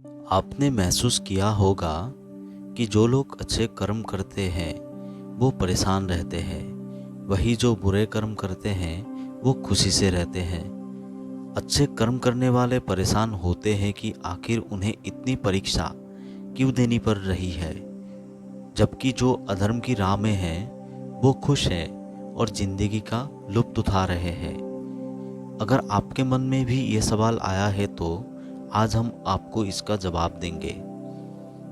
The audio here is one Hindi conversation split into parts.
आपने महसूस किया होगा कि जो लोग अच्छे कर्म करते हैं वो परेशान रहते हैं, वही जो बुरे कर्म करते हैं वो खुशी से रहते हैं। अच्छे कर्म करने वाले परेशान होते हैं कि आखिर उन्हें इतनी परीक्षा क्यों देनी पड़ रही है, जबकि जो अधर्म की राह में हैं वो खुश हैं और जिंदगी का लुत्फ उठा रहे हैं। अगर आपके मन में भी ये सवाल आया है तो आज हम आपको इसका जवाब देंगे।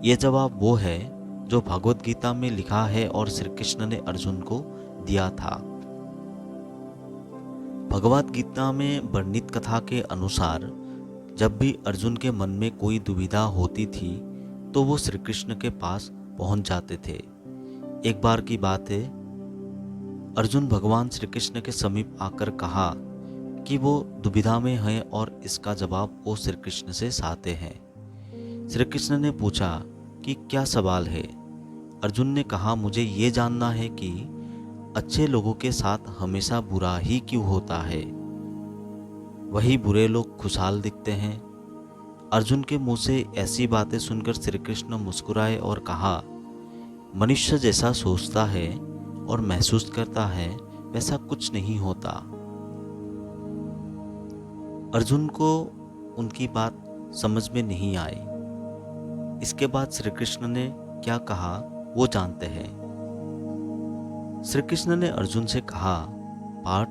ये जवाब वो है जो भगवत गीता में लिखा है और श्री कृष्ण ने अर्जुन को दिया था। भगवत गीता में वर्णित कथा के अनुसार जब भी अर्जुन के मन में कोई दुविधा होती थी तो वो श्री कृष्ण के पास पहुंच जाते थे। एक बार की बात है, अर्जुन भगवान श्री कृष्ण के समीप आकर कहा कि वो दुविधा में हैं और इसका जवाब वो श्री कृष्ण से चाहते हैं। श्री कृष्ण ने पूछा कि क्या सवाल है। अर्जुन ने कहा, मुझे ये जानना है कि अच्छे लोगों के साथ हमेशा बुरा ही क्यों होता है, वही बुरे लोग खुशहाल दिखते हैं। अर्जुन के मुंह से ऐसी बातें सुनकर श्री कृष्ण मुस्कुराए और कहा, मनुष्य जैसा सोचता है और महसूस करता है वैसा कुछ नहीं होता। अर्जुन को उनकी बात समझ में नहीं आई। इसके बाद श्री कृष्ण ने क्या कहा वो जानते हैं। श्री कृष्ण ने अर्जुन से कहा, पार्थ,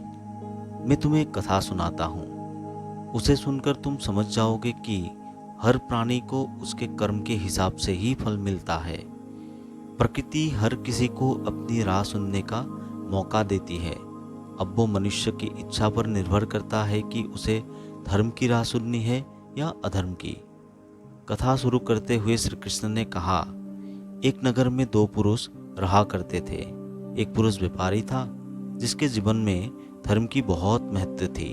मैं तुम्हें एक कथा सुनाता हूँ। उसे सुनकर तुम समझ जाओगे कि हर प्राणी को उसके कर्म के हिसाब से ही फल मिलता है। प्रकृति हर किसी को अपनी राह सुनने का मौका देती है। अब वो मनुष्य की इच्छा पर निर्भर करता है कि उसे धर्म की राह सुननी है या अधर्म की। कथा शुरू करते हुए श्री कृष्ण ने कहा, एक नगर में दो पुरुष रहा करते थे। एक पुरुष व्यापारी था जिसके जीवन में धर्म की बहुत महत्व थी।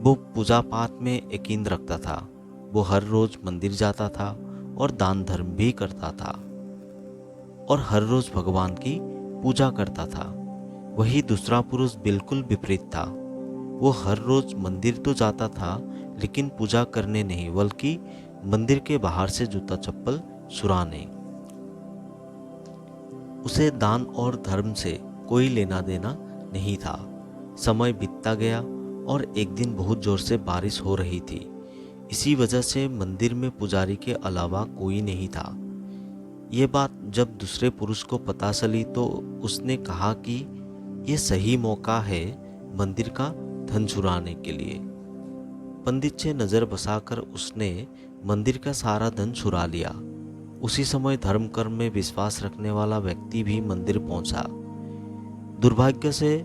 वो पूजा पाठ में यकीन रखता था। वो हर रोज मंदिर जाता था और दान धर्म भी करता था और हर रोज भगवान की पूजा करता था। वही दूसरा पुरुष बिल्कुल विपरीत था। वो हर रोज मंदिर तो जाता था लेकिन पूजा करने नहीं, बल्कि मंदिर के बाहर से जूता चप्पल चुराने। उसे दान और धर्म से कोई लेना देना नहीं था। समय बीतता गया और एक दिन बहुत जोर से बारिश हो रही थी। इसी वजह से मंदिर में पुजारी के अलावा कोई नहीं था। ये बात जब दूसरे पुरुष को पता चली तो उसने कहा कि ये सही मौका है मंदिर का धन चुराने के लिए। पंडित से नजर बसाकर उसने मंदिर का सारा धन चुरा लिया। उसी समय धर्म कर्म में विश्वास रखने वाला व्यक्ति भी मंदिर पहुंचा। दुर्भाग्य से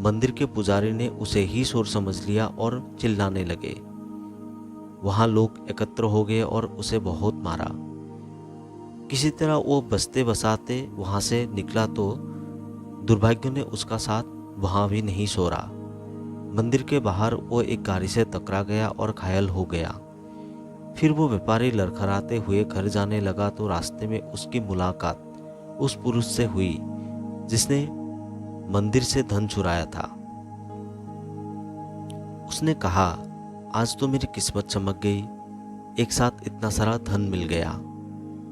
मंदिर के पुजारी ने उसे ही चोर समझ लिया और चिल्लाने लगे। वहां लोग एकत्र हो गए और उसे बहुत मारा। किसी तरह वो बसते बसाते वहां से निकला तो दुर्भाग्य ने उसका साथ वहां भी नहीं छोड़ा। मंदिर के बाहर वो एक गाड़ी से टकरा गया और घायल हो गया। फिर वो व्यापारी लड़खड़ाते हुए घर जाने लगा तो रास्ते में उसकी मुलाकात उस पुरुष से हुई जिसने मंदिर से धन चुराया था। उसने कहा, आज तो मेरी किस्मत चमक गई, एक साथ इतना सारा धन मिल गया।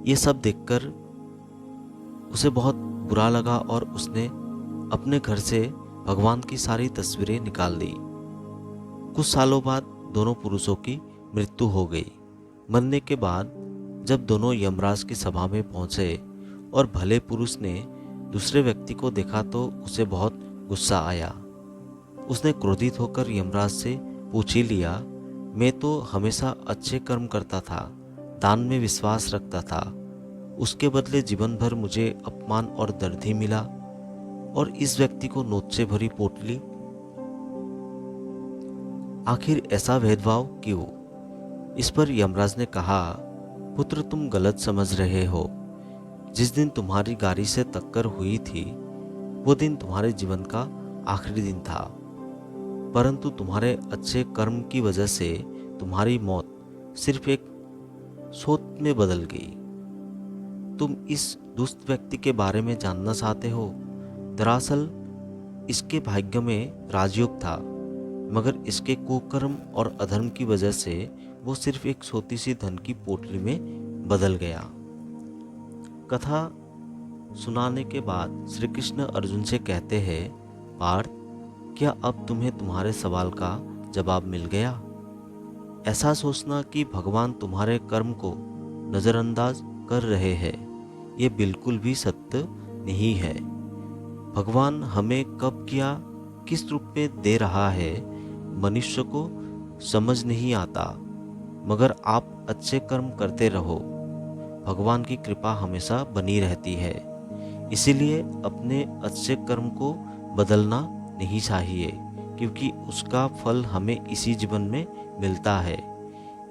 ये सब देखकर उसे बहुत बुरा लगा और उसने अपने घर से भगवान की सारी तस्वीरें निकाल दी। कुछ सालों बाद दोनों पुरुषों की मृत्यु हो गई। मरने के बाद जब दोनों यमराज की सभा में पहुंचे और भले पुरुष ने दूसरे व्यक्ति को देखा तो उसे बहुत गुस्सा आया। उसने क्रोधित होकर यमराज से पूछ ही लिया, मैं तो हमेशा अच्छे कर्म करता था, दान में विश्वास रखता था, उसके बदले जीवन भर मुझे अपमान और दर्द ही मिला और इस व्यक्ति को नोट से भरी पोटली। आखिर ऐसा भेदभाव क्यों? इस पर यमराज ने कहा, पुत्र, तुम गलत समझ रहे हो। जिस दिन तुम्हारी गाड़ी से टक्कर हुई थी वो दिन तुम्हारे जीवन का आखिरी दिन था, परंतु तुम्हारे अच्छे कर्म की वजह से तुम्हारी मौत सिर्फ एक सोच में बदल गई। तुम इस दुष्ट व्यक्ति के बारे में जानना चाहते हो? दरअसल इसके भाग्य में राजयोग था, मगर इसके कुकर्म और अधर्म की वजह से वो सिर्फ एक छोटी सी धन की पोटली में बदल गया। कथा सुनाने के बाद श्री कृष्ण अर्जुन से कहते हैं, पार्थ, क्या अब तुम्हें तुम्हारे सवाल का जवाब मिल गया? ऐसा सोचना कि भगवान तुम्हारे कर्म को नज़रअंदाज कर रहे हैं, ये बिल्कुल भी सत्य नहीं है। भगवान हमें कब क्या किस रूप में दे रहा है मनुष्य को समझ नहीं आता, मगर आप अच्छे कर्म करते रहो, भगवान की कृपा हमेशा बनी रहती है। इसीलिए अपने अच्छे कर्म को बदलना नहीं चाहिए, क्योंकि उसका फल हमें इसी जीवन में मिलता है।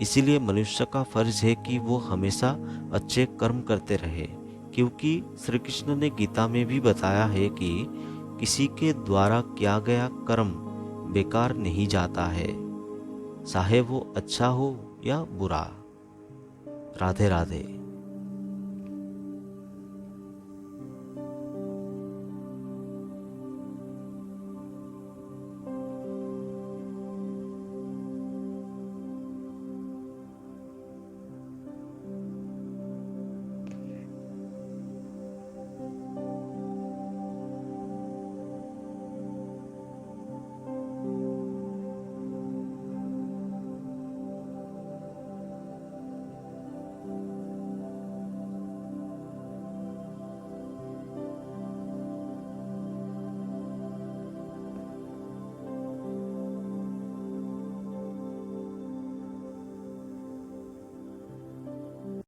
इसीलिए मनुष्य का फर्ज है कि वो हमेशा अच्छे कर्म करते रहे, क्योंकि श्री कृष्ण ने गीता में भी बताया है कि किसी के द्वारा किया गया कर्म बेकार नहीं जाता है, चाहे वो अच्छा हो या बुरा। राधे राधे।